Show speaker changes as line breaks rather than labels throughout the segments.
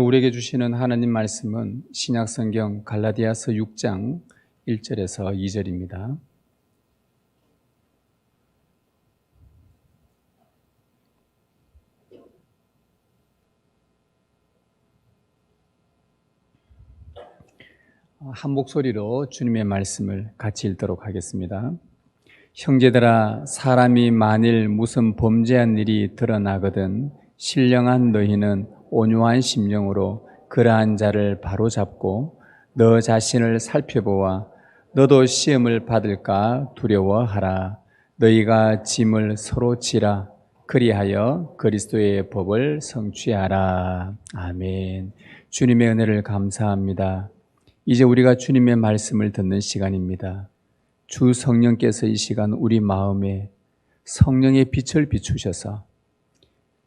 우리에게 주시는 하나님 말씀은 신약성경 갈라디아서 6장 1절에서 2절입니다. 한 목소리로 주님의 말씀을 같이 읽도록 하겠습니다. 형제들아, 사람이 만일 무슨 범죄한 일이 드러나거든 신령한 너희는 온유한 심령으로 그러한 자를 바로잡고 너 자신을 살펴보아 너도 시험을 받을까 두려워하라. 너희가 짐을 서로 지라. 그리하여 그리스도의 법을 성취하라. 아멘. 주님의 은혜를 감사합니다. 이제 우리가 주님의 말씀을 듣는 시간입니다. 주 성령께서 이 시간 우리 마음에 성령의 빛을 비추셔서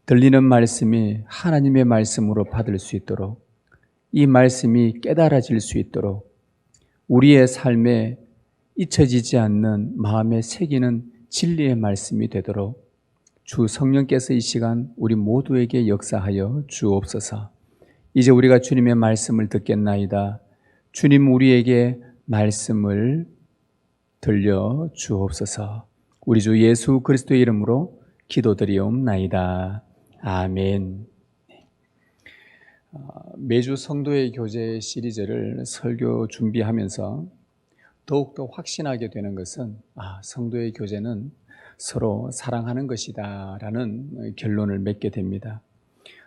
들리는 말씀이 하나님의 말씀으로 받을 수 있도록, 이 말씀이 깨달아질 수 있도록, 우리의 삶에 잊혀지지 않는 마음에 새기는 진리의 말씀이 되도록 주 성령께서 이 시간 우리 모두에게 역사하여 주옵소서. 이제 우리가 주님의 말씀을 듣겠나이다. 주님, 우리에게 말씀을 들려 주옵소서. 우리 주 예수 그리스도의 이름으로 기도드리옵나이다. 아멘. 매주 성도의 교제 시리즈를 설교 준비하면서 더욱더 확신하게 되는 것은 성도의 교제는 서로 사랑하는 것이다 라는 결론을 맺게 됩니다.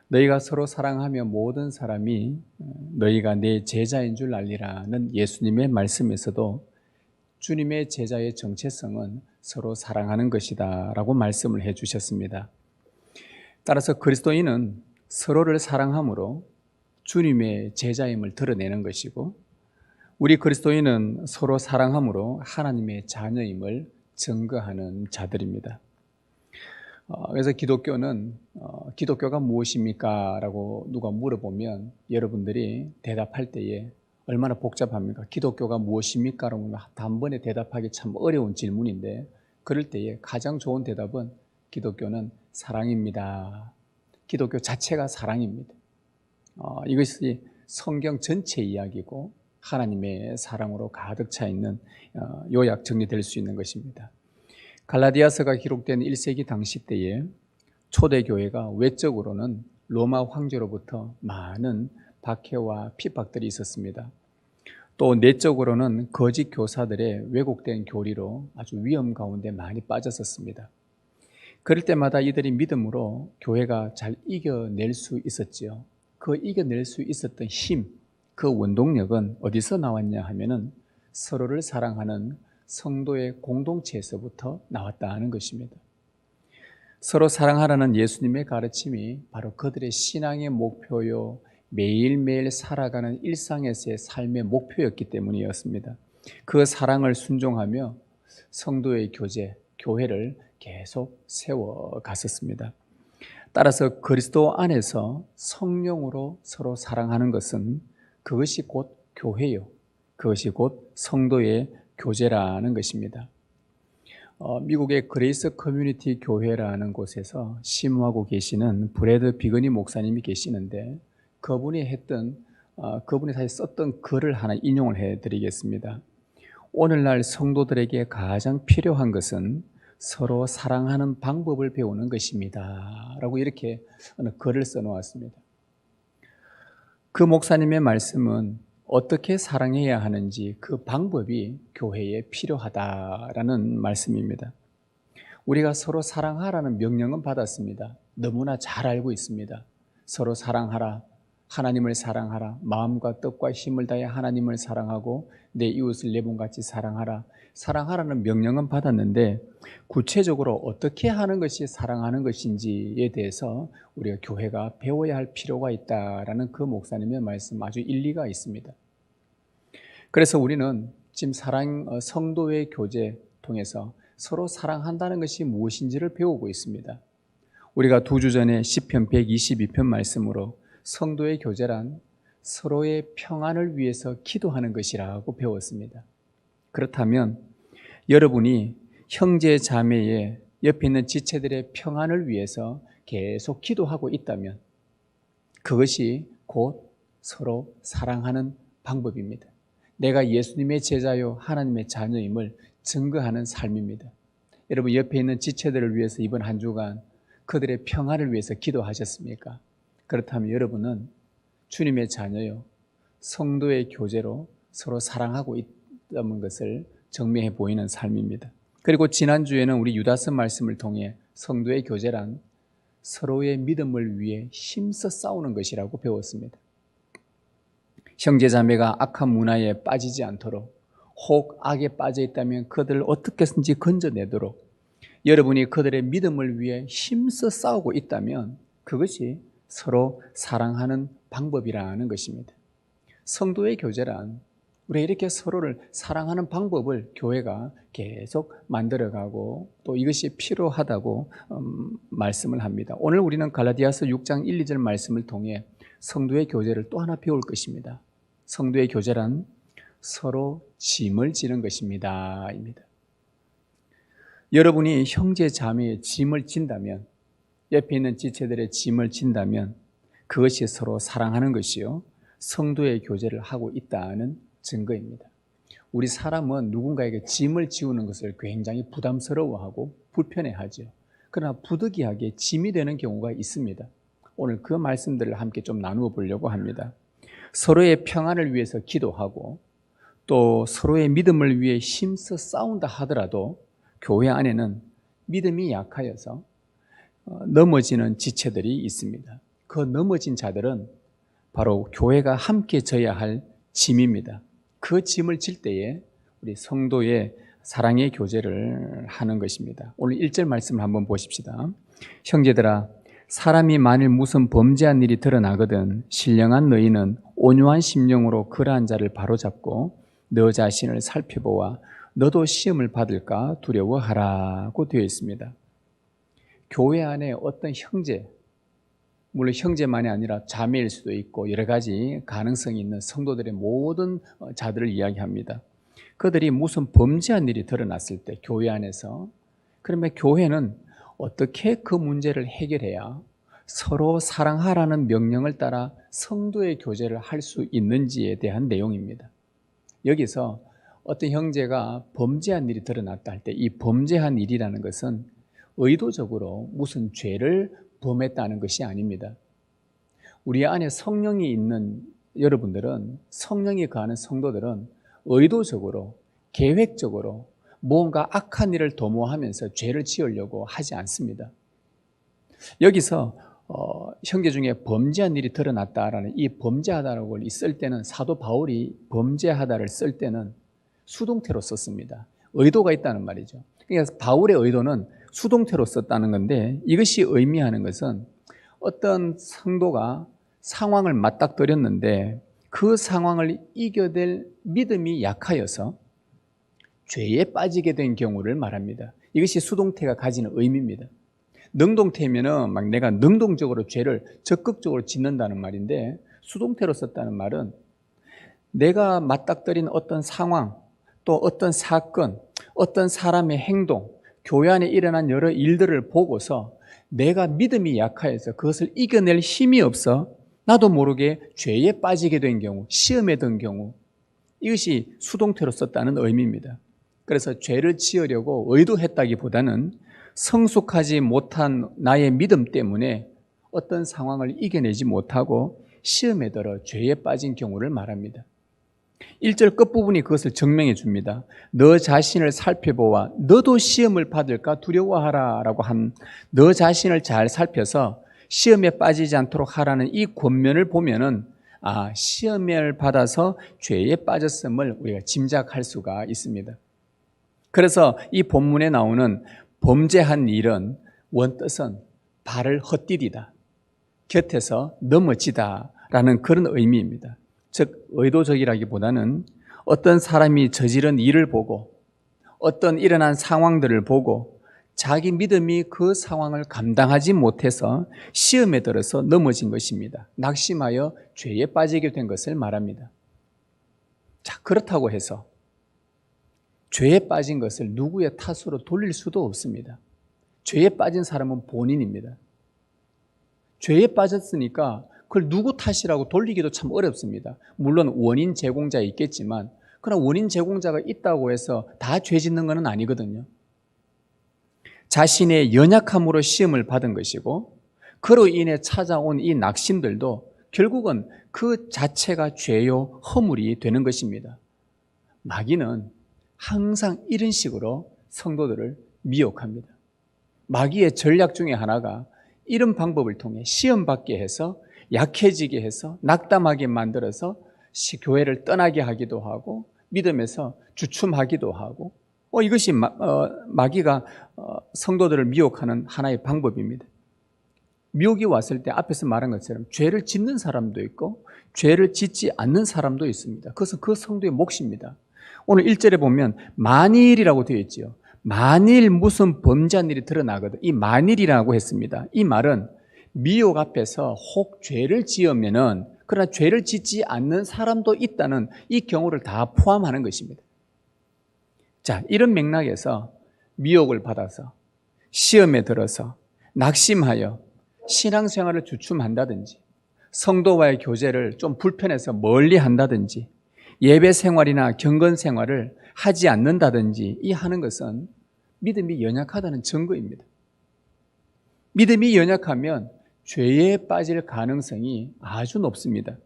너희가 서로 사랑하며 모든 사람이 너희가 내 제자인 줄 알리라는 예수님의 말씀에서도 주님의 제자의 정체성은 서로 사랑하는 것이다 라고 말씀을 해 주셨습니다. 따라서 그리스도인은 서로를 사랑함으로 주님의 제자임을 드러내는 것이고, 우리 그리스도인은 서로 사랑함으로 하나님의 자녀임을 증거하는 자들입니다. 그래서 기독교가 무엇입니까? 라고 누가 물어보면 여러분들이 대답할 때에 얼마나 복잡합니까? 기독교가 무엇입니까? 라고 단번에 대답하기 참 어려운 질문인데, 그럴 때에 가장 좋은 대답은 기독교는 사랑입니다. 기독교 자체가 사랑입니다. 이것이 성경 전체 이야기고 하나님의 사랑으로 가득 차 있는 요약 정리될 수 있는 것입니다. 갈라디아서가 기록된 1세기 당시 때에 초대교회가 외적으로는 로마 황제로부터 많은 박해와 핍박들이 있었습니다. 또 내적으로는 거짓 교사들의 왜곡된 교리로 아주 위험 가운데 많이 빠졌었습니다. 그럴 때마다 이들이 믿음으로 교회가 잘 이겨낼 수 있었지요. 그 이겨낼 수 있었던 힘, 그 원동력은 어디서 나왔냐 하면은 서로를 사랑하는 성도의 공동체에서부터 나왔다는 것입니다. 서로 사랑하라는 예수님의 가르침이 바로 그들의 신앙의 목표요, 매일매일 살아가는 일상에서의 삶의 목표였기 때문이었습니다. 그 사랑을 순종하며 성도의 교회를 계속 세워갔었습니다. 따라서 그리스도 안에서 성령으로 서로 사랑하는 것은 그것이 곧 교회요, 그것이 곧 성도의 교제라는 것입니다. 미국의 그레이스 커뮤니티 교회라는 곳에서 심호하고 계시는 브래드 비거니 목사님이 계시는데, 그분이 사실 썼던 글을 하나 인용을 해드리겠습니다. 오늘날 성도들에게 가장 필요한 것은 서로 사랑하는 방법을 배우는 것입니다 라고 이렇게 글을 써놓았습니다. 그 목사님의 말씀은 어떻게 사랑해야 하는지 그 방법이 교회에 필요하다라는 말씀입니다. 우리가 서로 사랑하라는 명령은 받았습니다. 너무나 잘 알고 있습니다. 서로 사랑하라, 하나님을 사랑하라, 마음과 뜻과 힘을 다해 하나님을 사랑하고 내 이웃을 내 몸같이 사랑하라, 사랑하라는 명령은 받았는데 구체적으로 어떻게 하는 것이 사랑하는 것인지에 대해서 우리가 교회가 배워야 할 필요가 있다라는 그 목사님의 말씀 아주 일리가 있습니다. 그래서 우리는 지금 성도의 교제 통해서 서로 사랑한다는 것이 무엇인지를 배우고 있습니다. 우리가 2주 전에 시편 122편 말씀으로 성도의 교제란 서로의 평안을 위해서 기도하는 것이라고 배웠습니다. 그렇다면 여러분이 형제 자매의 옆에 있는 지체들의 평안을 위해서 계속 기도하고 있다면 그것이 곧 서로 사랑하는 방법입니다. 내가 예수님의 제자요 하나님의 자녀임을 증거하는 삶입니다. 여러분 옆에 있는 지체들을 위해서 이번 한 주간 그들의 평화를 위해서 기도하셨습니까? 그렇다면 여러분은 주님의 자녀요 성도의 교제로 서로 사랑하고 있다는 것을 증명해 보이는 삶입니다. 그리고 지난주에는 우리 유다서 말씀을 통해 성도의 교제란 서로의 믿음을 위해 힘써 싸우는 것이라고 배웠습니다. 형제자매가 악한 문화에 빠지지 않도록 혹 악에 빠져 있다면 그들을 어떻게든지 건져내도록 여러분이 그들의 믿음을 위해 힘써 싸우고 있다면 그것이 서로 사랑하는 방법이라는 것입니다. 성도의 교제란 우리가 이렇게 서로를 사랑하는 방법을 교회가 계속 만들어가고 또 이것이 필요하다고 말씀을 합니다. 오늘 우리는 갈라디아서 6장 1, 2절 말씀을 통해 성도의 교제를 또 하나 배울 것입니다. 성도의 교제란 서로 짐을 지는 것입니다. 입니다. 여러분이 형제 자매의 짐을 진다면 옆에 있는 지체들의 짐을 진다면 그것이 서로 사랑하는 것이요 성도의 교제를 하고 있다는 증거입니다. 우리 사람은 누군가에게 짐을 지우는 것을 굉장히 부담스러워하고 불편해하죠. 그러나 부득이하게 짐이 되는 경우가 있습니다. 오늘 그 말씀들을 함께 좀 나누어 보려고 합니다. 서로의 평안을 위해서 기도하고 또 서로의 믿음을 위해 힘써 싸운다 하더라도 교회 안에는 믿음이 약하여서 넘어지는 지체들이 있습니다. 그 넘어진 자들은 바로 교회가 함께 져야 할 짐입니다. 그 짐을 질 때에 우리 성도의 사랑의 교제를 하는 것입니다. 오늘 1절 말씀을 한번 보십시다. 형제들아 사람이 만일 무슨 범죄한 일이 드러나거든 신령한 너희는 온유한 심령으로 그러한 자를 바로잡고 너 자신을 살펴보아 너도 시험을 받을까 두려워하라고 되어 있습니다. 교회 안에 어떤 형제, 물론 형제만이 아니라 자매일 수도 있고 여러 가지 가능성이 있는 성도들의 모든 자들을 이야기합니다. 그들이 무슨 범죄한 일이 드러났을 때 교회 안에서 그러면 교회는 어떻게 그 문제를 해결해야 서로 사랑하라는 명령을 따라 성도의 교제를 할 수 있는지에 대한 내용입니다. 여기서 어떤 형제가 범죄한 일이 드러났다 할 때 이 범죄한 일이라는 것은 의도적으로 무슨 죄를 범했다는 것이 아닙니다. 우리 안에 성령이 있는 여러분들은 성령이 거하는 성도들은 의도적으로 계획적으로 뭔가 악한 일을 도모하면서 죄를 지으려고 하지 않습니다. 여기서 형제 중에 범죄한 일이 드러났다라는 이 범죄하다라고 쓸 때는 사도 바울이 범죄하다를 쓸 때는 수동태로 썼습니다. 의도가 있다는 말이죠. 그러니까 바울의 의도는 수동태로 썼다는 건데 이것이 의미하는 것은 어떤 성도가 상황을 맞닥뜨렸는데 그 상황을 이겨낼 믿음이 약하여서 죄에 빠지게 된 경우를 말합니다. 이것이 수동태가 가지는 의미입니다. 능동태면은 막 내가 능동적으로 죄를 적극적으로 짓는다는 말인데 수동태로 썼다는 말은 내가 맞닥뜨린 어떤 상황 또 어떤 사건, 어떤 사람의 행동, 교회 안에 일어난 여러 일들을 보고서 내가 믿음이 약하여서 그것을 이겨낼 힘이 없어 나도 모르게 죄에 빠지게 된 경우, 시험에 든 경우 이것이 수동태로 썼다는 의미입니다. 그래서 죄를 지으려고 의도했다기보다는 성숙하지 못한 나의 믿음 때문에 어떤 상황을 이겨내지 못하고 시험에 들어 죄에 빠진 경우를 말합니다. 1절 끝부분이 그것을 증명해 줍니다. 너 자신을 살펴보아 너도 시험을 받을까 두려워하라 라고 한 너 자신을 잘 살펴서 시험에 빠지지 않도록 하라는 이 권면을 보면은 시험을 받아서 죄에 빠졌음을 우리가 짐작할 수가 있습니다. 그래서 이 본문에 나오는 범죄한 일은 원뜻은 발을 헛디디다, 곁에서 넘어지다 라는 그런 의미입니다. 즉 의도적이라기보다는 어떤 사람이 저지른 일을 보고 어떤 일어난 상황들을 보고 자기 믿음이 그 상황을 감당하지 못해서 시험에 들어서 넘어진 것입니다. 낙심하여 죄에 빠지게 된 것을 말합니다. 자, 그렇다고 해서 죄에 빠진 것을 누구의 탓으로 돌릴 수도 없습니다. 죄에 빠진 사람은 본인입니다. 죄에 빠졌으니까 그걸 누구 탓이라고 돌리기도 참 어렵습니다. 물론 원인 제공자 있겠지만 그러나 원인 제공자가 있다고 해서 다 죄 짓는 건 아니거든요. 자신의 연약함으로 시험을 받은 것이고 그로 인해 찾아온 이 낙심들도 결국은 그 자체가 죄요 허물이 되는 것입니다. 마귀는 항상 이런 식으로 성도들을 미혹합니다. 마귀의 전략 중에 하나가 이런 방법을 통해 시험받게 해서 약해지게 해서 낙담하게 만들어서 교회를 떠나게 하기도 하고 믿음에서 주춤하기도 하고 이것이 마귀가 성도들을 미혹하는 하나의 방법입니다. 미혹이 왔을 때 앞에서 말한 것처럼 죄를 짓는 사람도 있고 죄를 짓지 않는 사람도 있습니다. 그것은 그 성도의 몫입니다. 오늘 1절에 보면 만일이라고 되어 있지요. 만일 무슨 범죄한 일이 드러나거든. 이 만일이라고 했습니다. 이 말은 미혹 앞에서 혹 죄를 지으면은 그러나 죄를 짓지 않는 사람도 있다는 이 경우를 다 포함하는 것입니다. 자, 이런 맥락에서 미혹을 받아서 시험에 들어서 낙심하여 신앙생활을 주춤한다든지 성도와의 교제를 좀 불편해서 멀리 한다든지 예배 생활이나 경건 생활을 하지 않는다든지 이 하는 것은 믿음이 연약하다는 증거입니다. 믿음이 연약하면 죄에 빠질 가능성이 아주 높습니다.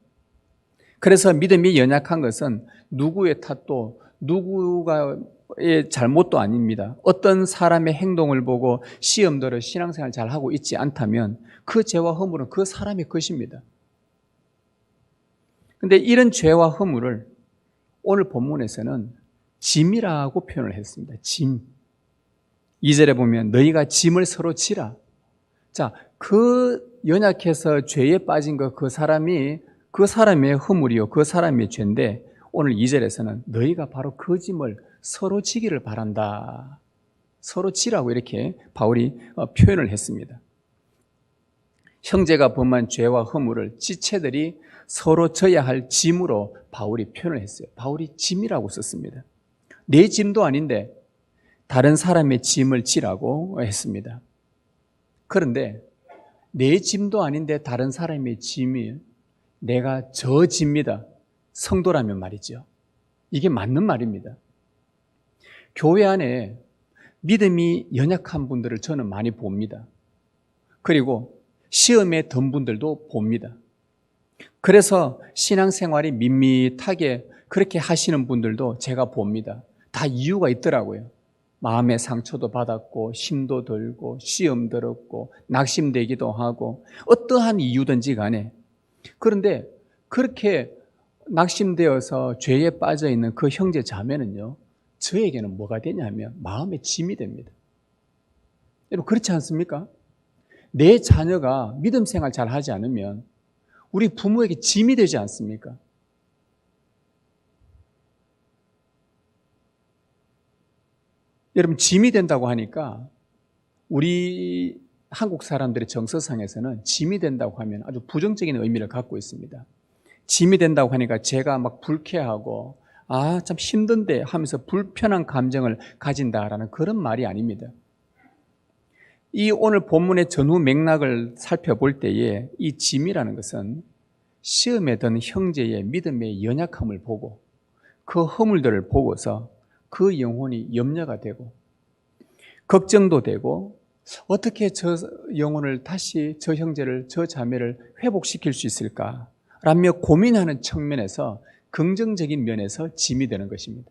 그래서 믿음이 연약한 것은 누구의 탓도 누구의 잘못도 아닙니다. 어떤 사람의 행동을 보고 시험들어 신앙생활 잘하고 있지 않다면 그 죄와 허물은 그 사람의 것입니다. 그런데 이런 죄와 허물을 오늘 본문에서는 짐이라고 표현을 했습니다. 짐. 2절에 보면 너희가 짐을 서로 지라. 자, 그 연약해서 죄에 빠진 그 사람의 허물이요, 그 사람의 죄인데 오늘 2절에서는 너희가 바로 그 짐을 서로 지기를 바란다. 서로 지라고 이렇게 바울이 표현을 했습니다. 형제가 범한 죄와 허물을 지체들이 서로 져야 할 짐으로 바울이 표현을 했어요. 바울이 짐이라고 썼습니다. 내 짐도 아닌데 다른 사람의 짐을 지라고 했습니다. 그런데 내 짐도 아닌데 다른 사람의 짐이 내가 저 짐이다. 성도라면 말이죠. 이게 맞는 말입니다. 교회 안에 믿음이 연약한 분들을 저는 많이 봅니다. 그리고 시험에 든 분들도 봅니다. 그래서 신앙생활이 밋밋하게 그렇게 하시는 분들도 제가 봅니다. 다 이유가 있더라고요. 마음의 상처도 받았고 힘도 들고 시험 들었고 낙심되기도 하고 어떠한 이유든지 간에 그런데 그렇게 낙심되어서 죄에 빠져 있는 그 형제 자매는요 저에게는 뭐가 되냐면 마음의 짐이 됩니다. 여러분 그렇지 않습니까? 내 자녀가 믿음 생활 잘 하지 않으면 우리 부모에게 짐이 되지 않습니까? 여러분 짐이 된다고 하니까 우리 한국 사람들의 정서상에서는 짐이 된다고 하면 아주 부정적인 의미를 갖고 있습니다. 짐이 된다고 하니까 제가 막 불쾌하고 참 힘든데 하면서 불편한 감정을 가진다라는 그런 말이 아닙니다. 이 오늘 본문의 전후 맥락을 살펴볼 때에 이 짐이라는 것은 시험에 든 형제의 믿음의 연약함을 보고 그 허물들을 보고서 그 영혼이 염려가 되고 걱정도 되고 어떻게 저 영혼을 다시 저 형제를 저 자매를 회복시킬 수 있을까 라며 고민하는 측면에서 긍정적인 면에서 짐이 되는 것입니다.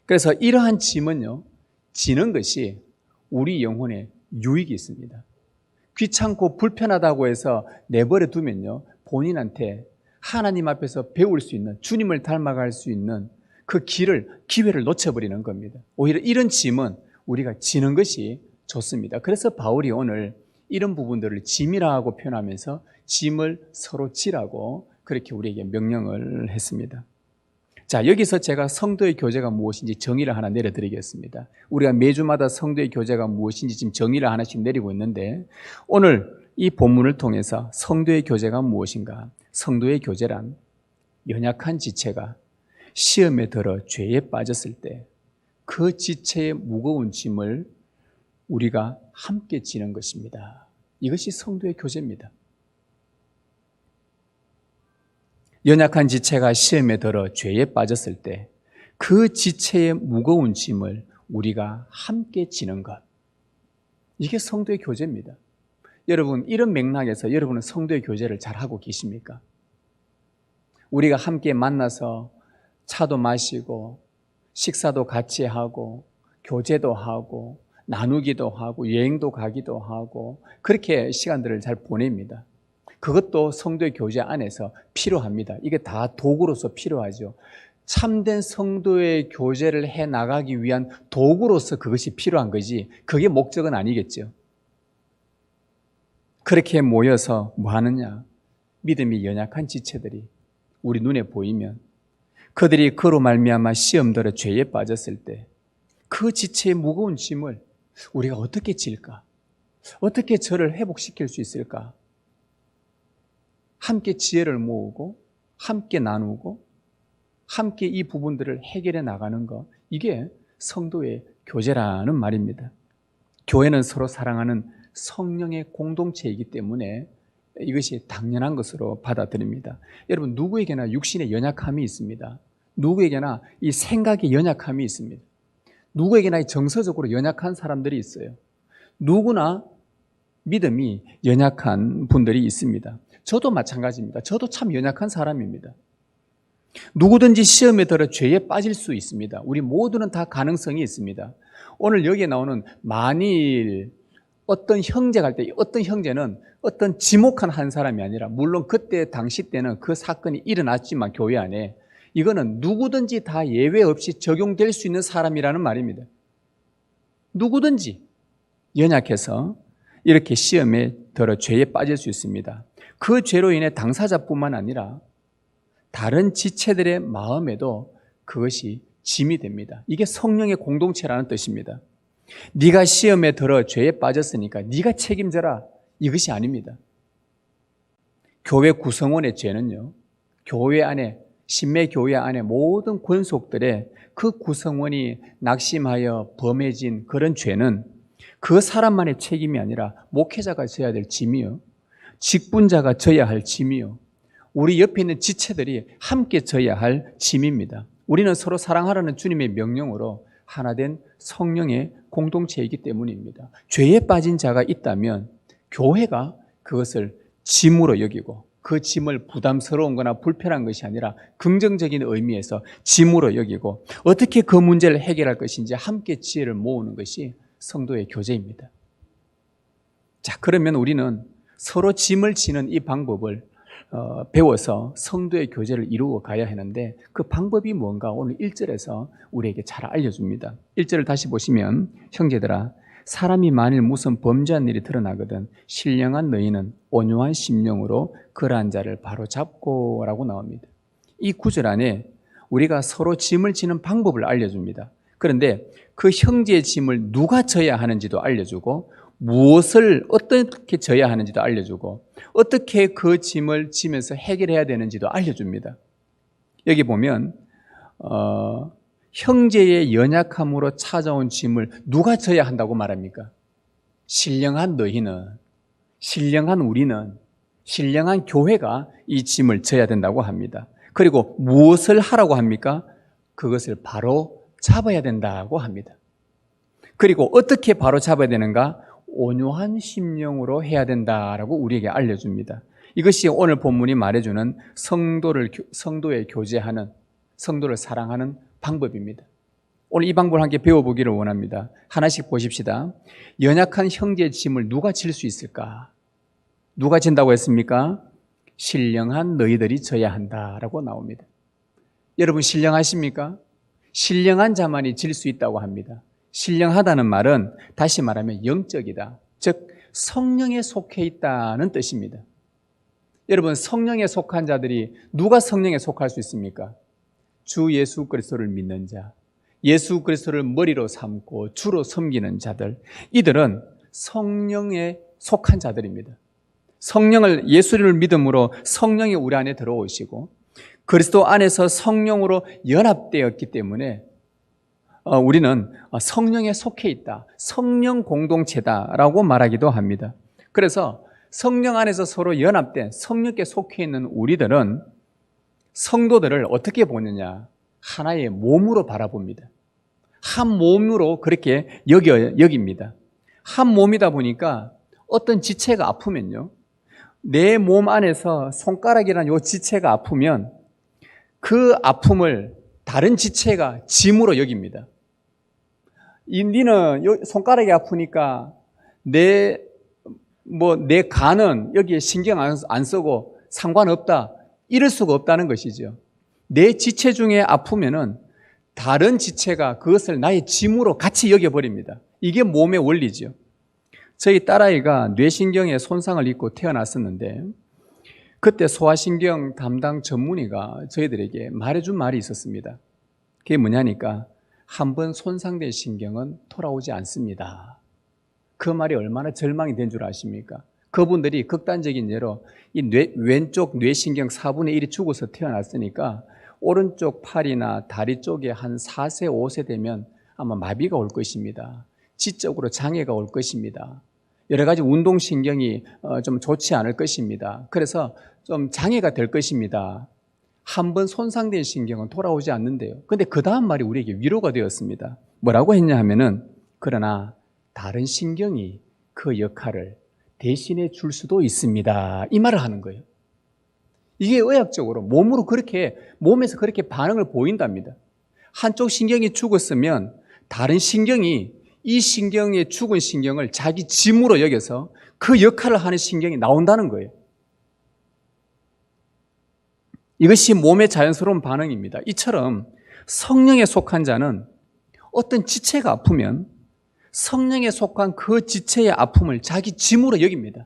그래서 이러한 짐은요 지는 것이 우리 영혼에 유익이 있습니다. 귀찮고 불편하다고 해서 내버려 두면요 본인한테 하나님 앞에서 배울 수 있는 주님을 닮아갈 수 있는 그 기회를 놓쳐버리는 겁니다. 오히려 이런 짐은 우리가 지는 것이 좋습니다. 그래서 바울이 오늘 이런 부분들을 짐이라고 표현하면서 짐을 서로 지라고 그렇게 우리에게 명령을 했습니다. 자, 여기서 제가 성도의 교제가 무엇인지 정의를 하나 내려드리겠습니다. 우리가 매주마다 성도의 교제가 무엇인지 지금 정의를 하나씩 내리고 있는데 오늘 이 본문을 통해서 성도의 교제가 무엇인가? 성도의 교제란 연약한 지체가 시험에 들어 죄에 빠졌을 때 그 지체의 무거운 짐을 우리가 함께 지는 것입니다. 이것이 성도의 교제입니다. 연약한 지체가 시험에 들어 죄에 빠졌을 때 그 지체의 무거운 짐을 우리가 함께 지는 것. 이게 성도의 교제입니다. 여러분, 이런 맥락에서 여러분은 성도의 교제를 잘하고 계십니까? 우리가 함께 만나서 차도 마시고 식사도 같이 하고 교제도 하고 나누기도 하고 여행도 가기도 하고 그렇게 시간들을 잘 보냅니다. 그것도 성도의 교제 안에서 필요합니다. 이게 다 도구로서 필요하죠. 참된 성도의 교제를 해 나가기 위한 도구로서 그것이 필요한 거지 그게 목적은 아니겠죠. 그렇게 모여서 뭐 하느냐? 믿음이 연약한 지체들이 우리 눈에 보이면 그들이 그로 말미암아 시험들어 죄에 빠졌을 때 그 지체의 무거운 짐을 우리가 어떻게 질까? 어떻게 저를 회복시킬 수 있을까? 함께 지혜를 모으고 함께 나누고 함께 이 부분들을 해결해 나가는 것, 이게 성도의 교제라는 말입니다. 교회는 서로 사랑하는 성령의 공동체이기 때문에 이것이 당연한 것으로 받아들입니다. 여러분, 누구에게나 육신의 연약함이 있습니다. 누구에게나 이 생각의 연약함이 있습니다. 누구에게나 정서적으로 연약한 사람들이 있어요. 누구나 믿음이 연약한 분들이 있습니다. 저도 마찬가지입니다. 저도 참 연약한 사람입니다. 누구든지 시험에 들어 죄에 빠질 수 있습니다. 우리 모두는 다 가능성이 있습니다. 오늘 여기에 나오는 만일 어떤 형제가 할 때 어떤 형제는 어떤 지목한 한 사람이 아니라 물론 그때 당시 때는 그 사건이 일어났지만 교회 안에 이거는 누구든지 다 예외 없이 적용될 수 있는 사람이라는 말입니다. 누구든지 연약해서 이렇게 시험에 들어 죄에 빠질 수 있습니다. 그 죄로 인해 당사자뿐만 아니라 다른 지체들의 마음에도 그것이 짐이 됩니다. 이게 성령의 공동체라는 뜻입니다. 네가 시험에 들어 죄에 빠졌으니까 네가 책임져라, 이것이 아닙니다. 교회 구성원의 죄는요, 교회 안에, 신매교회 안에 모든 권속들의 그 구성원이 낙심하여 범해진 그런 죄는 그 사람만의 책임이 아니라 목회자가 져야 될 짐이요, 직분자가 져야 할 짐이요, 우리 옆에 있는 지체들이 함께 져야 할 짐입니다. 우리는 서로 사랑하라는 주님의 명령으로 하나된 성령의 공동체이기 때문입니다. 죄에 빠진 자가 있다면 교회가 그것을 짐으로 여기고 그 짐을 부담스러운 거나 불편한 것이 아니라 긍정적인 의미에서 짐으로 여기고 어떻게 그 문제를 해결할 것인지 함께 지혜를 모으는 것이 성도의 교제입니다. 자, 그러면 우리는 서로 짐을 지는 이 방법을 배워서 성도의 교제를 이루어 가야 하는데 그 방법이 뭔가 오늘 1절에서 우리에게 잘 알려줍니다. 1절을 다시 보시면 형제들아 사람이 만일 무슨 범죄한 일이 드러나거든 신령한 너희는 온유한 심령으로 그러한 자를 바로 잡고 라고 나옵니다. 이 구절 안에 우리가 서로 짐을 지는 방법을 알려줍니다. 그런데 그 형제의 짐을 누가 져야 하는지도 알려주고 무엇을 어떻게 져야 하는지도 알려주고 어떻게 그 짐을 지면서 해결해야 되는지도 알려줍니다. 여기 보면 형제의 연약함으로 찾아온 짐을 누가 져야 한다고 말합니까? 신령한 너희는, 신령한 우리는, 신령한 교회가 이 짐을 져야 된다고 합니다. 그리고 무엇을 하라고 합니까? 그것을 바로 잡아야 된다고 합니다. 그리고 어떻게 바로 잡아야 되는가? 온유한 심령으로 해야 된다라고 우리에게 알려줍니다. 이것이 오늘 본문이 말해주는 성도의 교제하는, 성도를 사랑하는 방법입니다. 오늘 이 방법을 함께 배워보기를 원합니다. 하나씩 보십시다. 연약한 형제의 짐을 누가 질 수 있을까? 누가 진다고 했습니까? 신령한 너희들이 져야 한다라고 나옵니다. 여러분 신령하십니까? 신령한 자만이 질 수 있다고 합니다. 신령하다는 말은 다시 말하면 영적이다. 즉 성령에 속해 있다는 뜻입니다. 여러분 성령에 속한 자들이 누가 성령에 속할 수 있습니까? 주 예수 그리스도를 믿는 자, 예수 그리스도를 머리로 삼고 주로 섬기는 자들, 이들은 성령에 속한 자들입니다. 성령을 예수를 믿음으로 성령이 우리 안에 들어오시고 그리스도 안에서 성령으로 연합되었기 때문에 우리는 성령에 속해 있다, 성령 공동체다라고 말하기도 합니다. 그래서 성령 안에서 서로 연합된 성령께 속해 있는 우리들은 성도들을 어떻게 보느냐? 하나의 몸으로 바라봅니다. 한 몸으로 그렇게 여깁니다. 한 몸이다 보니까 어떤 지체가 아프면요, 내 몸 안에서 손가락이라는 요 지체가 아프면 그 아픔을 다른 지체가 짐으로 여깁니다. 니는 손가락이 아프니까 내 간은 여기에 신경 안 쓰고 상관없다, 이럴 수가 없다는 것이죠. 내 지체 중에 아프면은 다른 지체가 그것을 나의 짐으로 같이 여겨버립니다. 이게 몸의 원리죠. 저희 딸아이가 뇌신경에 손상을 입고 태어났었는데, 그때 소아신경 담당 전문의가 저희들에게 말해준 말이 있었습니다. 그게 뭐냐니까, 한번 손상된 신경은 돌아오지 않습니다. 그 말이 얼마나 절망이 된 줄 아십니까? 그분들이 극단적인 예로 이 왼쪽 뇌신경 4분의 1이 죽어서 태어났으니까 오른쪽 팔이나 다리 쪽에 한 4세, 5세 되면 아마 마비가 올 것입니다. 지적으로 장애가 올 것입니다. 여러 가지 운동신경이 좀 좋지 않을 것입니다. 그래서 좀 장애가 될 것입니다. 한번 손상된 신경은 돌아오지 않는데요. 근데 그 다음 말이 우리에게 위로가 되었습니다. 뭐라고 했냐 하면은, 그러나 다른 신경이 그 역할을 대신해 줄 수도 있습니다. 이 말을 하는 거예요. 이게 의학적으로 몸에서 그렇게 반응을 보인답니다. 한쪽 신경이 죽었으면 다른 신경이 이 신경의 죽은 신경을 자기 짐으로 여겨서 그 역할을 하는 신경이 나온다는 거예요. 이것이 몸의 자연스러운 반응입니다. 이처럼 성령에 속한 자는 어떤 지체가 아프면 성령에 속한 그 지체의 아픔을 자기 짐으로 여깁니다.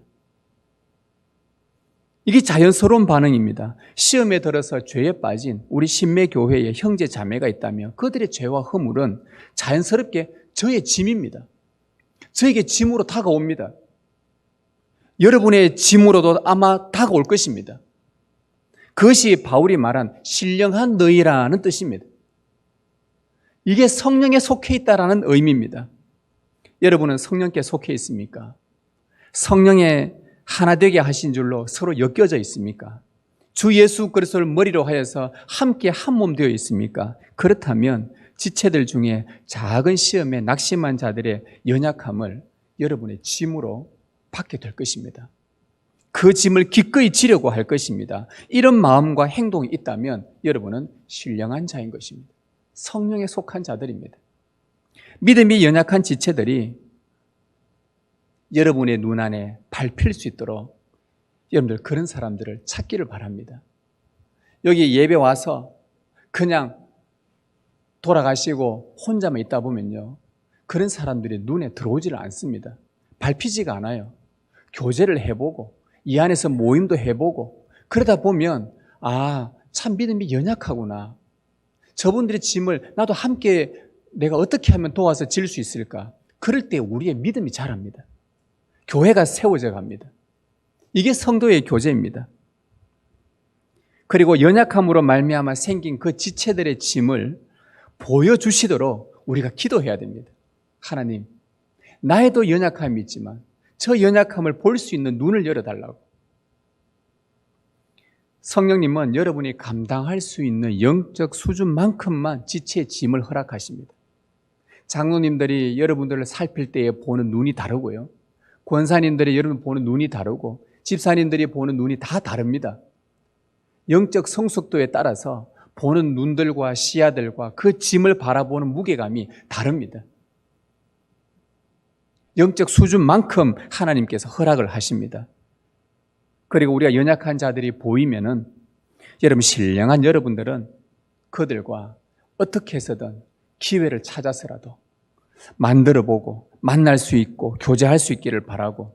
이게 자연스러운 반응입니다. 시험에 들어서 죄에 빠진 우리 신매교회에 형제 자매가 있다면 그들의 죄와 허물은 자연스럽게 저의 짐입니다. 저에게 짐으로 다가옵니다. 여러분의 짐으로도 아마 다가올 것입니다. 그것이 바울이 말한 신령한 너희라는 뜻입니다. 이게 성령에 속해 있다라는 의미입니다. 여러분은 성령께 속해 있습니까? 성령에 하나 되게 하신 줄로 서로 엮여져 있습니까? 주 예수 그리스도를 머리로 하여서 함께 한 몸 되어 있습니까? 그렇다면 지체들 중에 작은 시험에 낙심한 자들의 연약함을 여러분의 짐으로 받게 될 것입니다. 그 짐을 기꺼이 지려고 할 것입니다. 이런 마음과 행동이 있다면 여러분은 신령한 자인 것입니다. 성령에 속한 자들입니다. 믿음이 연약한 지체들이 여러분의 눈 안에 밟힐 수 있도록 여러분들 그런 사람들을 찾기를 바랍니다. 여기 예배 와서 그냥 돌아가시고 혼자만 있다 보면요, 그런 사람들이 눈에 들어오지를 않습니다. 밟히지가 않아요. 교제를 해보고 이 안에서 모임도 해보고 그러다 보면 참 믿음이 연약하구나. 저분들의 짐을 나도 함께 내가 어떻게 하면 도와서 질 수 있을까? 그럴 때 우리의 믿음이 자랍니다. 교회가 세워져 갑니다. 이게 성도의 교제입니다. 그리고 연약함으로 말미암아 생긴 그 지체들의 짐을 보여주시도록 우리가 기도해야 됩니다. 하나님, 나에도 연약함이 있지만 저 연약함을 볼 수 있는 눈을 열어달라고. 성령님은 여러분이 감당할 수 있는 영적 수준만큼만 지체의 짐을 허락하십니다. 장로님들이 여러분들을 살필 때에 보는 눈이 다르고요, 권사님들이 여러분 보는 눈이 다르고, 집사님들이 보는 눈이 다 다릅니다. 영적 성숙도에 따라서 보는 눈들과 시야들과 그 짐을 바라보는 무게감이 다릅니다. 영적 수준만큼 하나님께서 허락을 하십니다. 그리고 우리가 연약한 자들이 보이면은 여러분, 신령한 여러분들은 그들과 어떻게 해서든 기회를 찾아서라도 만들어보고 만날 수 있고 교제할 수 있기를 바라고,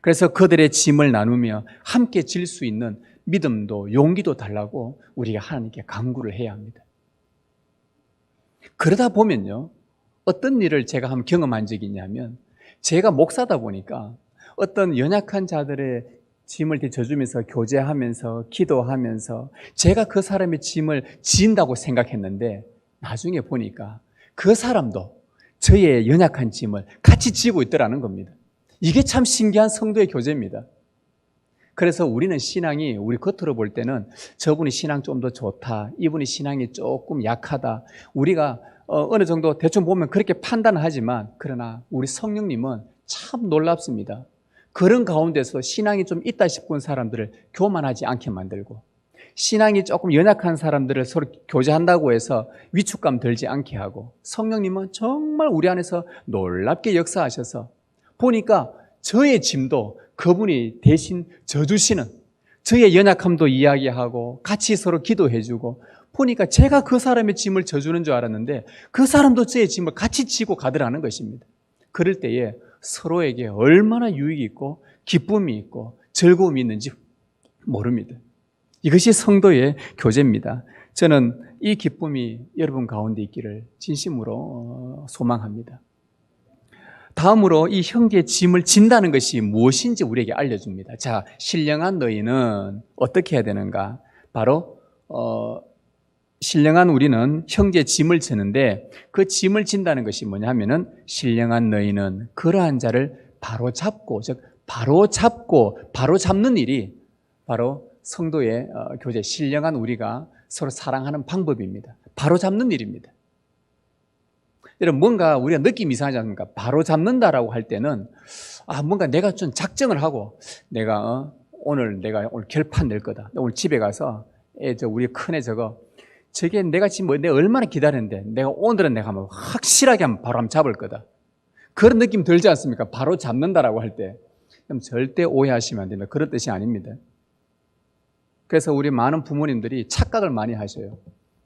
그래서 그들의 짐을 나누며 함께 질 수 있는 믿음도 용기도 달라고 우리가 하나님께 간구를 해야 합니다. 그러다 보면요, 어떤 일을 제가 한번 경험한 적이 있냐면, 제가 목사다 보니까 어떤 연약한 자들의 짐을 져주면서 교제하면서 기도하면서 제가 그 사람의 짐을 지인다고 생각했는데, 나중에 보니까 그 사람도 저의 연약한 짐을 같이 지고 있더라는 겁니다. 이게 참 신기한 성도의 교제입니다. 그래서 우리는 신앙이 우리 겉으로 볼 때는 저분이 신앙 좀 더 좋다, 이분이 신앙이 조금 약하다, 우리가 어느 정도 대충 보면 그렇게 판단하지만, 그러나 우리 성령님은 참 놀랍습니다. 그런 가운데서 신앙이 좀 있다 싶은 사람들을 교만하지 않게 만들고, 신앙이 조금 연약한 사람들을 서로 교제한다고 해서 위축감 들지 않게 하고, 성령님은 정말 우리 안에서 놀랍게 역사하셔서 보니까 저의 짐도 그분이 대신 져주시는, 저의 연약함도 이야기하고 같이 서로 기도해주고, 보니까 제가 그 사람의 짐을 져주는 줄 알았는데 그 사람도 저의 짐을 같이 지고 가더라는 것입니다. 그럴 때에 서로에게 얼마나 유익이 있고 기쁨이 있고 즐거움이 있는지 모릅니다. 이것이 성도의 교제입니다. 저는 이 기쁨이 여러분 가운데 있기를 진심으로 소망합니다. 다음으로 이 형제의 짐을 진다는 것이 무엇인지 우리에게 알려줍니다. 자, 신령한 너희는 어떻게 해야 되는가? 바로 신령한 우리는 형제의 짐을 지는데, 그 짐을 진다는 것이 뭐냐 하면은, 신령한 너희는 그러한 자를 바로잡고, 즉 바로잡는 일이 바로 성도의 교제, 신령한 우리가 서로 사랑하는 방법입니다. 바로잡는 일입니다. 여러분, 뭔가 우리가 느낌이 이상하지 않습니까? 바로잡는다라고 할 때는 뭔가 내가 좀 작정을 하고, 내가 오늘 결판 낼 거다, 오늘 집에 가서 우리 큰애 저게 내가 지금 내가 얼마나 기다렸는데 내가 오늘은 내가 한번 확실하게 바로 한번 잡을 거다, 그런 느낌 들지 않습니까? 바로 잡는다라고 할 때. 그럼 절대 오해하시면 안 됩니다. 그런 뜻이 아닙니다. 그래서 우리 많은 부모님들이 착각을 많이 하셔요.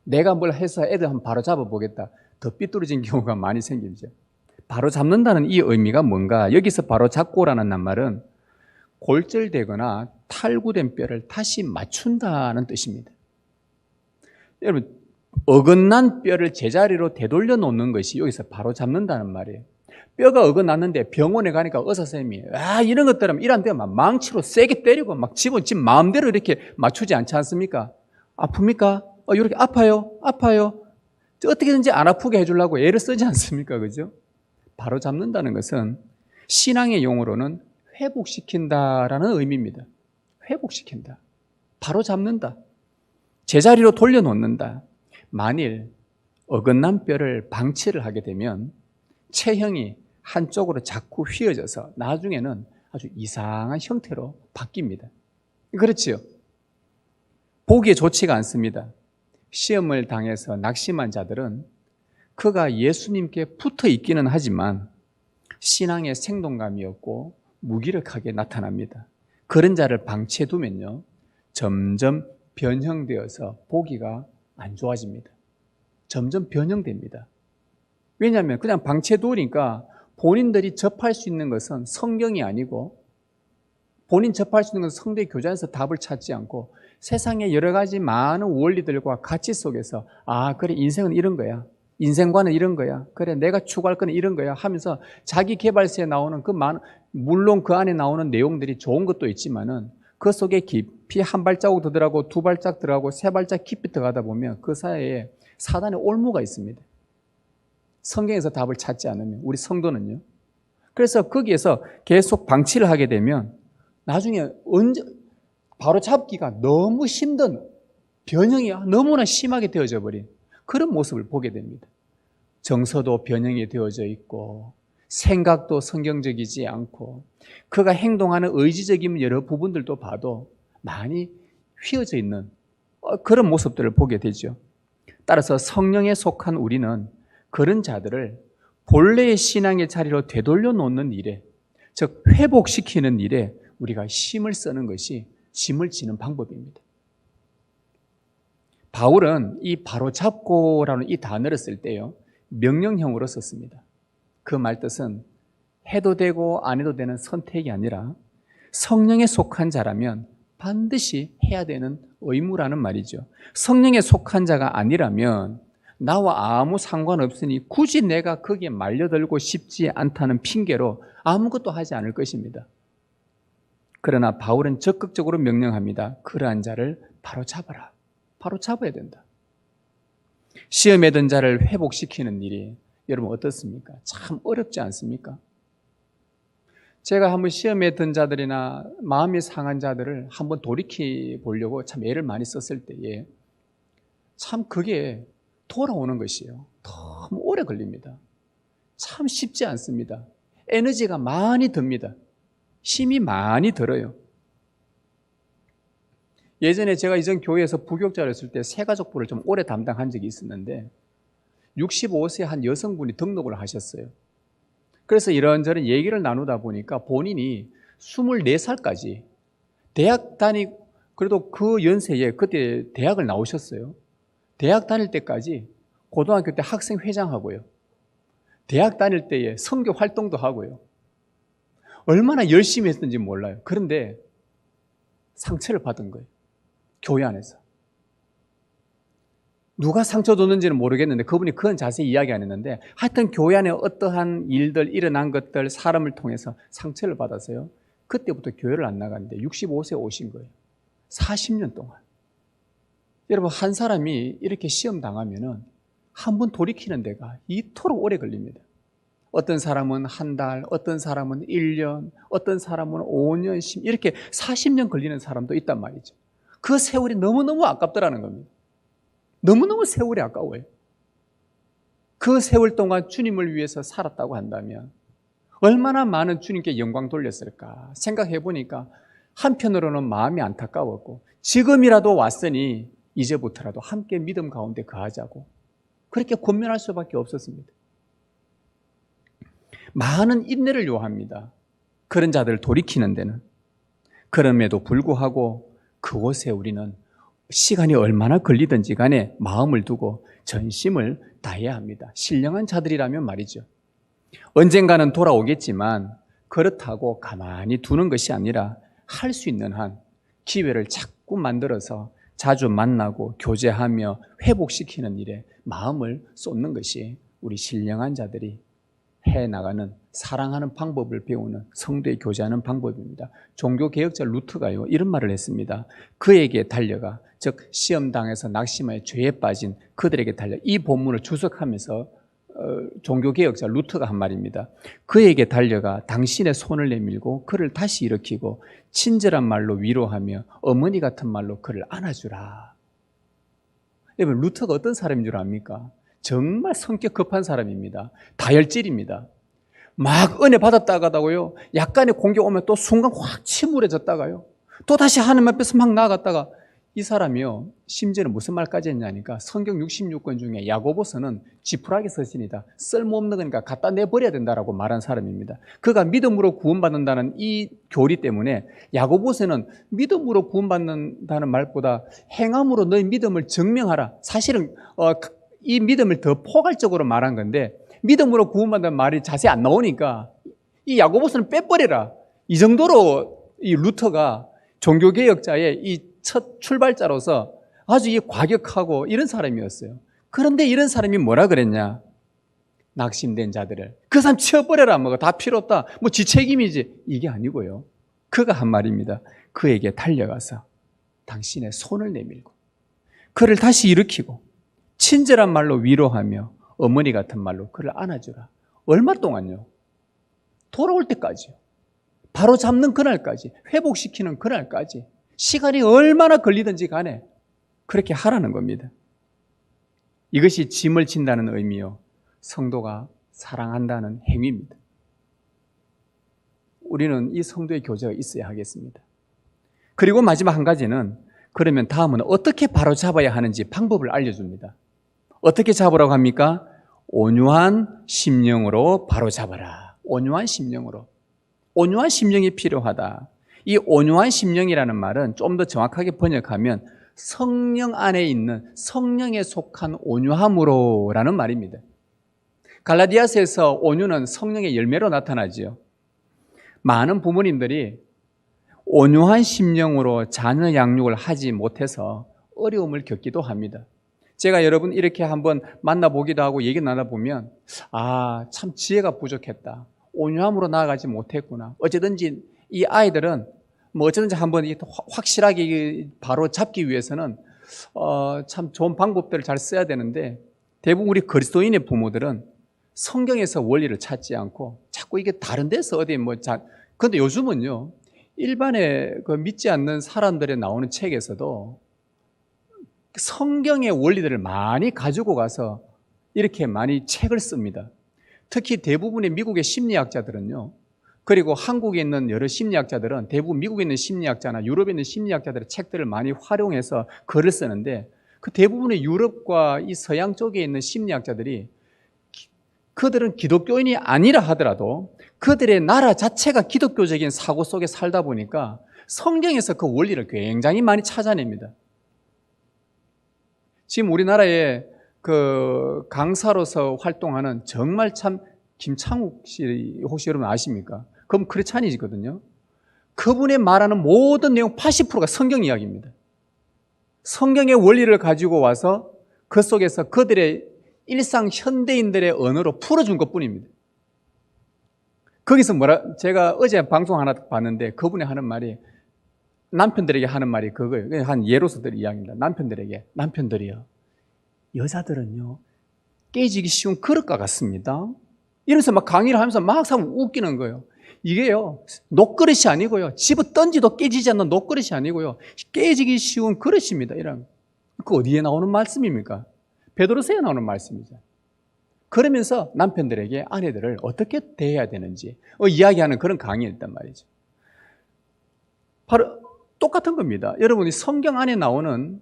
내가 뭘 해서 애들 한번 바로 잡아보겠다, 더 삐뚤어진 경우가 많이 생기죠. 바로 잡는다는 이 의미가 뭔가? 여기서 바로 잡고라는 말은 골절되거나 탈구된 뼈를 다시 맞춘다는 뜻입니다. 여러분, 어긋난 뼈를 제자리로 되돌려 놓는 것이 여기서 바로 잡는다는 말이에요. 뼈가 어긋났는데 병원에 가니까 의사 선생님이 이런 것들은 이런 데만 망치로 세게 때리고 막 집 마음대로 이렇게 맞추지 않지 않습니까? 아픕니까? 이렇게 아파요. 어떻게든지 안 아프게 해주려고 애를 쓰지 않습니까? 그죠? 바로 잡는다는 것은 신앙의 용어로는 회복시킨다라는 의미입니다. 회복시킨다, 바로 잡는다, 제자리로 돌려놓는다. 만일 어긋난 뼈를 방치를 하게 되면 체형이 한쪽으로 자꾸 휘어져서 나중에는 아주 이상한 형태로 바뀝니다. 그렇지요? 보기에 좋지가 않습니다. 시험을 당해서 낙심한 자들은 그가 예수님께 붙어 있기는 하지만 신앙의 생동감이 없고 무기력하게 나타납니다. 그런 자를 방치해 두면요, 점점 변형되어서 보기가 안 좋아집니다. 점점 변형됩니다. 왜냐하면 그냥 방치해 두니까 본인들이 접할 수 있는 것은 성경이 아니고, 본인 접할 수 있는 것은 성도의 교제 안에서 답을 찾지 않고 세상의 여러 가지 많은 원리들과 가치 속에서 그래, 인생은 이런 거야, 인생관은 이런 거야, 그래, 내가 추구할 건 이런 거야 하면서 자기 개발서에 나오는 물론 그 안에 나오는 내용들이 좋은 것도 있지만은 그 속에 깊이 한 발자국 더 들어가고 두 발짝 들어가고 세 발짝 깊이 들어가다 보면 그 사이에 사단의 올무가 있습니다. 성경에서 답을 찾지 않으면, 우리 성도는요. 그래서 거기에서 계속 방치를 하게 되면 나중에 바로 잡기가 너무 힘든, 변형이 너무나 심하게 되어져 버린 그런 모습을 보게 됩니다. 정서도 변형이 되어져 있고 생각도 성경적이지 않고 그가 행동하는 의지적인 여러 부분들도 봐도 많이 휘어져 있는 그런 모습들을 보게 되죠. 따라서 성령에 속한 우리는 그런 자들을 본래의 신앙의 자리로 되돌려 놓는 일에, 즉 회복시키는 일에 우리가 힘을 쓰는 것이 짐을 지는 방법입니다. 바울은 이 바로잡고라는 이 단어를 쓸 때요, 명령형으로 썼습니다. 그 말뜻은 해도 되고 안 해도 되는 선택이 아니라 성령에 속한 자라면 반드시 해야 되는 의무라는 말이죠. 성령에 속한 자가 아니라면 나와 아무 상관없으니 굳이 내가 거기에 말려들고 싶지 않다는 핑계로 아무것도 하지 않을 것입니다. 그러나 바울은 적극적으로 명령합니다. 그러한 자를 바로 잡아라. 바로 잡아야 된다. 시험에 든 자를 회복시키는 일이 여러분 어떻습니까? 참 어렵지 않습니까? 제가 한번 시험에 든 자들이나 마음이 상한 자들을 한번 돌이켜 보려고 참 애를 많이 썼을 때에 참 그게 돌아오는 것이요. 너무 오래 걸립니다. 참 쉽지 않습니다. 에너지가 많이 듭니다. 힘이 많이 들어요. 예전에 제가 이전 교회에서 부교육자를 했을 때 새가족부를 좀 오래 담당한 적이 있었는데 65세 한 여성분이 등록을 하셨어요. 그래서 이런저런 얘기를 나누다 보니까 본인이 24살까지 대학 그래도 그 연세에 그때 대학을 나오셨어요. 대학 다닐 때까지 고등학교 때 학생회장하고요. 대학 다닐 때에 선교 활동도 하고요. 얼마나 열심히 했는지 몰라요. 그런데 상처를 받은 거예요. 교회 안에서. 누가 상처 줬는지는 모르겠는데 그분이 그건 자세히 이야기 안 했는데 하여튼 교회 안에 어떠한 일들, 일어난 것들, 사람을 통해서 상처를 받아서요. 그때부터 교회를 안 나갔는데 65세에 오신 거예요. 40년 동안. 여러분 한 사람이 이렇게 시험 당하면은 한 번 돌이키는 데가 이토록 오래 걸립니다. 어떤 사람은 한 달, 어떤 사람은 1년, 어떤 사람은 5년, 10년 이렇게 40년 걸리는 사람도 있단 말이죠. 그 세월이 너무너무 아깝더라는 겁니다. 너무너무 세월이 아까워요. 그 세월 동안 주님을 위해서 살았다고 한다면 얼마나 많은 주님께 영광 돌렸을까 생각해 보니까 한편으로는 마음이 안타까웠고 지금이라도 왔으니 이제부터라도 함께 믿음 가운데 거하자고 그렇게 권면할 수밖에 없었습니다. 많은 인내를 요합니다. 그런 자들을 돌이키는 데는. 그럼에도 불구하고 그곳에 우리는 시간이 얼마나 걸리든지 간에 마음을 두고 전심을 다해야 합니다. 신령한 자들이라면 말이죠. 언젠가는 돌아오겠지만 그렇다고 가만히 두는 것이 아니라 할 수 있는 한 기회를 자꾸 만들어서 자주 만나고 교제하며 회복시키는 일에 마음을 쏟는 것이 우리 신령한 자들이 해나가는 사랑하는 방법을 배우는 성도의 교제하는 방법입니다. 종교개혁자 루트가요 이런 말을 했습니다. 그에게 달려가 즉 시험당해서 낙심하여 죄에 빠진 그들에게 달려 이 본문을 주석하면서 종교개혁자 루트가 한 말입니다. 그에게 달려가 당신의 손을 내밀고 그를 다시 일으키고 친절한 말로 위로하며 어머니 같은 말로 그를 안아주라. 여러분 루트가 어떤 사람인 줄 압니까? 정말 성격 급한 사람입니다. 다혈질입니다. 막 은혜 받았다가다고요. 약간의 공격 오면 또 순간 확 침울해졌다가요. 또 다시 하나님 앞에서 막 나아갔다가 이 사람이요. 심지어는 무슨 말까지 했냐니까 성경 66권 중에 야고보서는 지푸라기 서신이다. 쓸모없는 거니까 갖다 내버려야 된다라고 말한 사람입니다. 그가 믿음으로 구원받는다는 이 교리 때문에 야고보서는 믿음으로 구원받는다는 말보다 행함으로 너의 믿음을 증명하라. 사실은 이 믿음을 더 포괄적으로 말한 건데 믿음으로 구원받는 말이 자세히 안 나오니까 이 야고보서는 빼버려라. 이 정도로 이 루터가 종교개혁자의 이 첫 출발자로서 아주 이 과격하고 이런 사람이었어요. 그런데 이런 사람이 뭐라 그랬냐? 낙심된 자들을 그 사람 치워버려라. 뭐가 다 필요 없다. 뭐 지 책임이지. 이게 아니고요. 그가 한 말입니다. 그에게 달려가서 당신의 손을 내밀고 그를 다시 일으키고 친절한 말로 위로하며 어머니 같은 말로 그를 안아주라. 얼마 동안요? 돌아올 때까지요. 바로 잡는 그날까지, 회복시키는 그날까지 시간이 얼마나 걸리든지 간에 그렇게 하라는 겁니다. 이것이 짐을 진다는 의미요. 성도가 사랑한다는 행위입니다. 우리는 이 성도의 교제가 있어야 하겠습니다. 그리고 마지막 한 가지는 그러면 다음은 어떻게 바로 잡아야 하는지 방법을 알려줍니다. 어떻게 잡으라고 합니까? 온유한 심령으로 바로 잡아라. 온유한 심령으로. 온유한 심령이 필요하다. 이 온유한 심령이라는 말은 좀 더 정확하게 번역하면 성령 안에 있는 성령에 속한 온유함으로라는 말입니다. 갈라디아서에서 온유는 성령의 열매로 나타나지요. 많은 부모님들이 온유한 심령으로 자녀 양육을 하지 못해서 어려움을 겪기도 합니다. 제가 여러분 이렇게 한번 만나보기도 하고 얘기 나눠보면 참 지혜가 부족했다. 온유함으로 나아가지 못했구나. 어쨌든지 이 아이들은 뭐 어쨌든지 한번 확실하게 바로 잡기 위해서는 참 좋은 방법들을 잘 써야 되는데 대부분 우리 그리스도인의 부모들은 성경에서 원리를 찾지 않고 자꾸 이게 다른 데서 어디 그런데 요즘은요, 일반의 그 믿지 않는 사람들에 나오는 책에서도 성경의 원리들을 많이 가지고 가서 이렇게 많이 책을 씁니다. 특히 대부분의 미국의 심리학자들은요, 그리고 한국에 있는 여러 심리학자들은 대부분 미국에 있는 심리학자나 유럽에 있는 심리학자들의 책들을 많이 활용해서 글을 쓰는데, 그 대부분의 유럽과 이 서양 쪽에 있는 심리학자들이 그들은 기독교인이 아니라 하더라도 그들의 나라 자체가 기독교적인 사고 속에 살다 보니까 성경에서 그 원리를 굉장히 많이 찾아냅니다. 지금 우리나라에 그 강사로서 활동하는 정말 참 김창욱 씨 혹시 여러분 아십니까? 그분 크리스찬이거든요. 그분의 말하는 모든 내용 80%가 성경 이야기입니다. 성경의 원리를 가지고 와서 그 속에서 그들의 일상 현대인들의 언어로 풀어준 것뿐입니다. 거기서 제가 어제 방송 하나 봤는데 그분이 하는 말이, 남편들에게 하는 말이 그거예요. 한 예로서 들 이야기입니다. 남편들이요, 여자들은요 깨지기 쉬운 그릇과 같습니다. 이러면서 막 강의를 하면서 막 사람 웃기는 거예요. 이게요 녹그릇이 아니고요, 집어 던지도 깨지지 않는 녹그릇이 아니고요, 깨지기 쉬운 그릇입니다. 이런, 그 어디에 나오는 말씀입니까? 베드로서에 나오는 말씀이죠. 그러면서 남편들에게 아내들을 어떻게 대해야 되는지 이야기하는 그런 강의였단 말이죠. 바로 똑같은 겁니다. 여러분이 성경 안에 나오는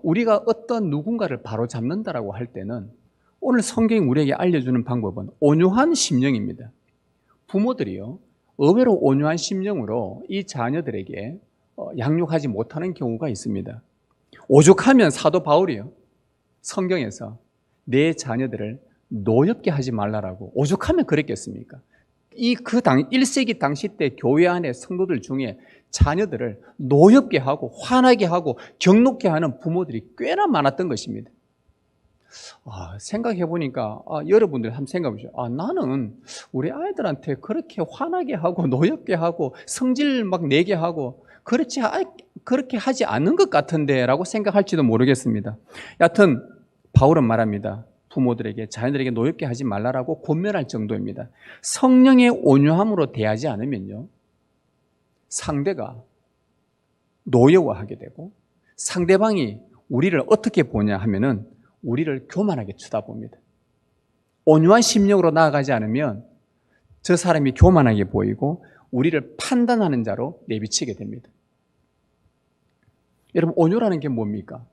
우리가 어떤 누군가를 바로 잡는다라고 할 때는 오늘 성경이 우리에게 알려주는 방법은 온유한 심령입니다. 부모들이요 의외로 온유한 심령으로 이 자녀들에게 양육하지 못하는 경우가 있습니다. 오죽하면 사도 바울이요 성경에서 내 자녀들을 노엽게 하지 말라라고 오죽하면 그랬겠습니까? 1세기 당시 때 교회 안에 성도들 중에 자녀들을 노엽게 하고 화나게 하고 경록게 하는 부모들이 꽤나 많았던 것입니다. 생각해 보니까 여러분들 한번 생각해 보시죠. 나는 우리 아이들한테 그렇게 화나게 하고 노엽게 하고 성질 막 내게 하고 그렇게 하지 않는 것 같은데 라고 생각할지도 모르겠습니다. 여하튼 바울은 말합니다. 부모들에게 자녀들에게 노엽게 하지 말라라고 권면할 정도입니다. 성령의 온유함으로 대하지 않으면요 상대가 노여워하게 되고, 상대방이 우리를 어떻게 보냐 하면은 우리를 교만하게 쳐다봅니다. 온유한 심령으로 나아가지 않으면 저 사람이 교만하게 보이고 우리를 판단하는 자로 내비치게 됩니다. 여러분, 온유라는 게 뭡니까?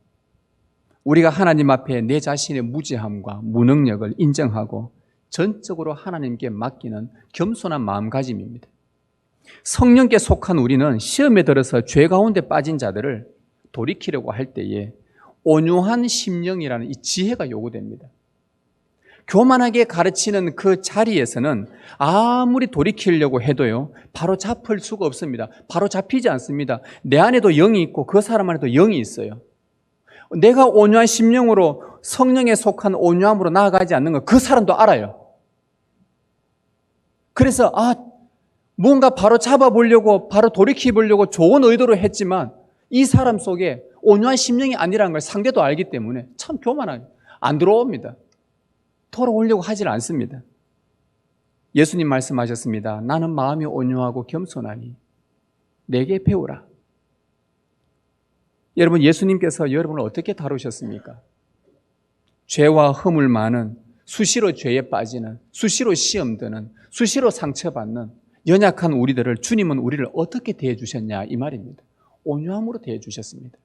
우리가 하나님 앞에 내 자신의 무지함과 무능력을 인정하고 전적으로 하나님께 맡기는 겸손한 마음가짐입니다. 성령께 속한 우리는 시험에 들어서 죄 가운데 빠진 자들을 돌이키려고 할 때에 온유한 심령이라는 이 지혜가 요구됩니다. 교만하게 가르치는 그 자리에서는 아무리 돌이키려고 해도요 바로 잡을 수가 없습니다. 바로 잡히지 않습니다. 내 안에도 영이 있고 그 사람 안에도 영이 있어요. 내가 온유한 심령으로 성령에 속한 온유함으로 나아가지 않는 건 그 사람도 알아요. 그래서 뭔가 바로 잡아보려고 바로 돌이켜보려고 좋은 의도로 했지만 이 사람 속에 온유한 심령이 아니라는 걸 상대도 알기 때문에 참 교만하게 안 들어옵니다. 돌아오려고 하질 않습니다. 예수님 말씀하셨습니다. 나는 마음이 온유하고 겸손하니 내게 배우라. 여러분, 예수님께서 여러분을 어떻게 다루셨습니까? 죄와 허물 많은, 수시로 죄에 빠지는, 수시로 시험 드는, 수시로 상처받는 연약한 우리들을 주님은 우리를 어떻게 대해 주셨냐 이 말입니다. 온유함으로 대해 주셨습니다.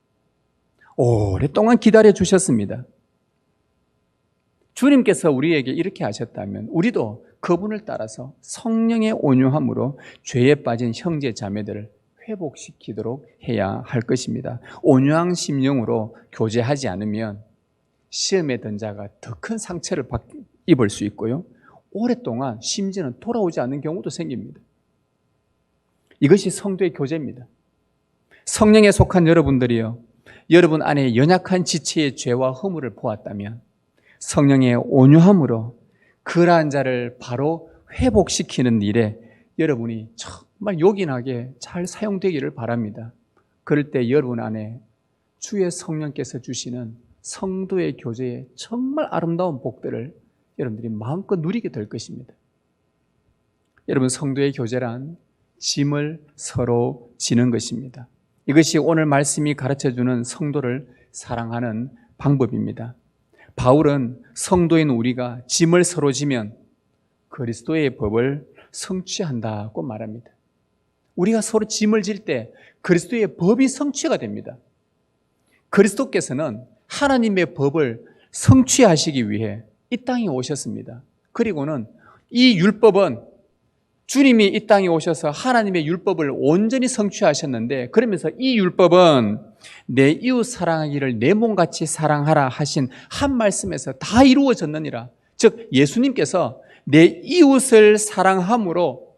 오랫동안 기다려 주셨습니다. 주님께서 우리에게 이렇게 하셨다면 우리도 그분을 따라서 성령의 온유함으로 죄에 빠진 형제 자매들을 회복시키도록 해야 할 것입니다. 온유한 심령으로 교제하지 않으면 시험에 든 자가 더 큰 상처를 입을 수 있고요, 오랫동안 심지어는 돌아오지 않는 경우도 생깁니다. 이것이 성도의 교제입니다. 성령에 속한 여러분들이요, 여러분 안에 연약한 지체의 죄와 허물을 보았다면 성령의 온유함으로 그러한 자를 바로 회복시키는 일에 여러분이 정말 요긴하게 잘 사용되기를 바랍니다. 그럴 때 여러분 안에 주의 성령께서 주시는 성도의 교제의 정말 아름다운 복들을 여러분들이 마음껏 누리게 될 것입니다. 여러분, 성도의 교제란 짐을 서로 지는 것입니다. 이것이 오늘 말씀이 가르쳐주는 성도를 사랑하는 방법입니다. 바울은 성도인 우리가 짐을 서로 지면 그리스도의 법을 성취한다고 말합니다. 우리가 서로 짐을 질 때 그리스도의 법이 성취가 됩니다. 그리스도께서는 하나님의 법을 성취하시기 위해 이 땅에 오셨습니다. 그리고는 이 율법은 주님이 이 땅에 오셔서 하나님의 율법을 온전히 성취하셨는데, 그러면서 이 율법은 내 이웃 사랑하기를 내 몸같이 사랑하라 하신 한 말씀에서 다 이루어졌느니라. 즉 예수님께서 내 이웃을 사랑함으로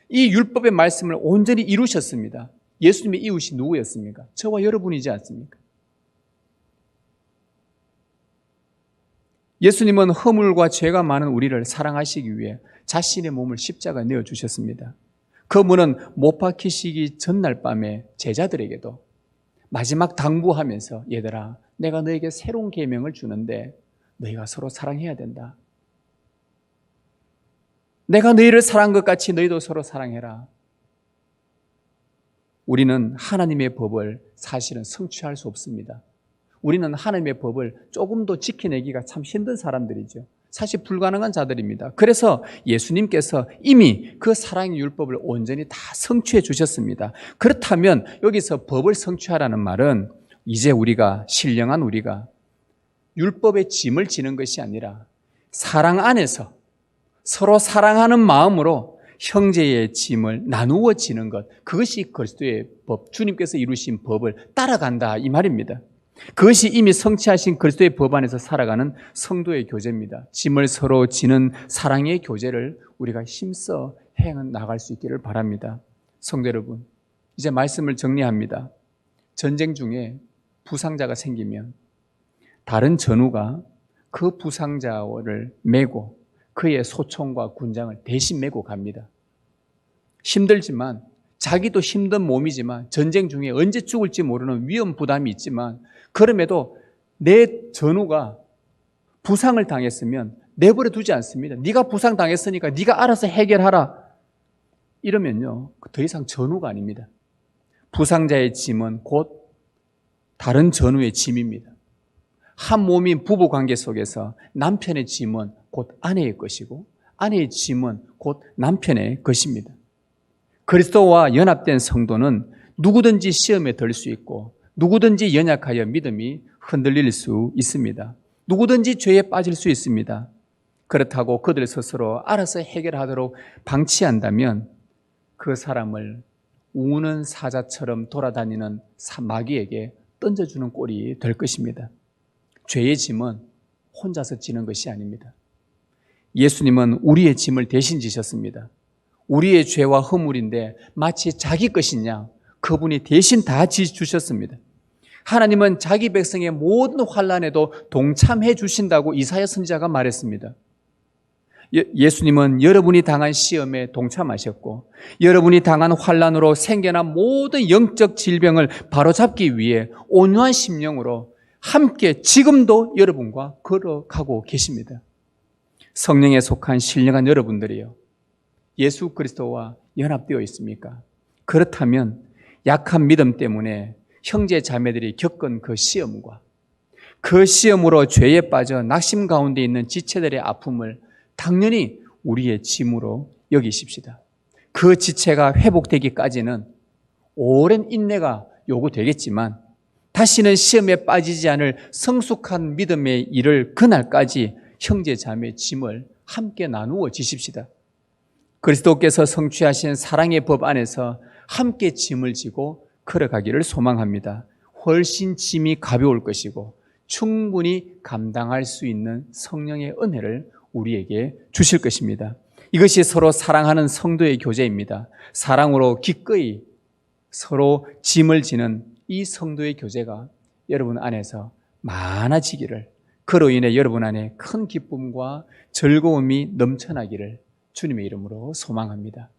이 율법의 말씀을 온전히 이루셨습니다. 예수님의 이웃이 누구였습니까? 저와 여러분이지 않습니까? 예수님은 허물과 죄가 많은 우리를 사랑하시기 위해 자신의 몸을 십자가에 내어주셨습니다. 그분은 못 박히시기 전날 밤에 제자들에게도 마지막 당부하면서, 얘들아, 내가 너에게 새로운 계명을 주는데 너희가 서로 사랑해야 된다. 내가 너희를 사랑한 것 같이 너희도 서로 사랑해라. 우리는 하나님의 법을 사실은 성취할 수 없습니다. 우리는 하나님의 법을 조금 더 지켜내기가 참 힘든 사람들이죠. 사실 불가능한 자들입니다. 그래서 예수님께서 이미 그 사랑의 율법을 온전히 다 성취해 주셨습니다. 그렇다면 여기서 법을 성취하라는 말은 이제 우리가, 신령한 우리가 율법의 짐을 지는 것이 아니라 사랑 안에서 서로 사랑하는 마음으로 형제의 짐을 나누어 지는 것, 그것이 그리스도의 법, 주님께서 이루신 법을 따라간다 이 말입니다. 그것이 이미 성취하신 그리스도의 법 안에서 살아가는 성도의 교제입니다. 짐을 서로 지는 사랑의 교제를 우리가 힘써 해 나갈 수 있기를 바랍니다. 성도 여러분, 이제 말씀을 정리합니다. 전쟁 중에 부상자가 생기면 다른 전우가 그 부상자를 메고 그의 소총과 군장을 대신 메고 갑니다. 힘들지만, 자기도 힘든 몸이지만, 전쟁 중에 언제 죽을지 모르는 위험 부담이 있지만, 그럼에도 내 전우가 부상을 당했으면 내버려 두지 않습니다. 네가 부상 당했으니까 네가 알아서 해결하라. 이러면요, 더 이상 전우가 아닙니다. 부상자의 짐은 곧 다른 전우의 짐입니다. 한 몸인 부부관계 속에서 남편의 짐은 곧 아내의 것이고 아내의 짐은 곧 남편의 것입니다. 그리스도와 연합된 성도는 누구든지 시험에 들 수 있고 누구든지 연약하여 믿음이 흔들릴 수 있습니다. 누구든지 죄에 빠질 수 있습니다. 그렇다고 그들 스스로 알아서 해결하도록 방치한다면 그 사람을 우는 사자처럼 돌아다니는 마귀에게 던져주는 꼴이 될 것입니다. 죄의 짐은 혼자서 지는 것이 아닙니다. 예수님은 우리의 짐을 대신 지셨습니다. 우리의 죄와 허물인데 마치 자기 것이냐, 그분이 대신 다 지주셨습니다. 하나님은 자기 백성의 모든 환난에도 동참해 주신다고 이사야 선지자가 말했습니다. 예수님은 여러분이 당한 시험에 동참하셨고 여러분이 당한 환난으로 생겨난 모든 영적 질병을 바로잡기 위해 온유한 심령으로 함께 지금도 여러분과 걸어가고 계십니다. 성령에 속한 신령한 여러분들이요, 예수 그리스도와 연합되어 있습니까? 그렇다면 약한 믿음 때문에 형제 자매들이 겪은 그 시험과 그 시험으로 죄에 빠져 낙심 가운데 있는 지체들의 아픔을 당연히 우리의 짐으로 여기십시다. 그 지체가 회복되기까지는 오랜 인내가 요구되겠지만 다시는 시험에 빠지지 않을 성숙한 믿음의 일을 그날까지 형제 자매의 짐을 함께 나누어 지십시다. 그리스도께서 성취하신 사랑의 법 안에서 함께 짐을 지고 걸어가기를 소망합니다. 훨씬 짐이 가벼울 것이고 충분히 감당할 수 있는 성령의 은혜를 우리에게 주실 것입니다. 이것이 서로 사랑하는 성도의 교제입니다. 사랑으로 기꺼이 서로 짐을 지는 이 성도의 교제가 여러분 안에서 많아지기를, 그로 인해 여러분 안에 큰 기쁨과 즐거움이 넘쳐나기를 주님의 이름으로 소망합니다.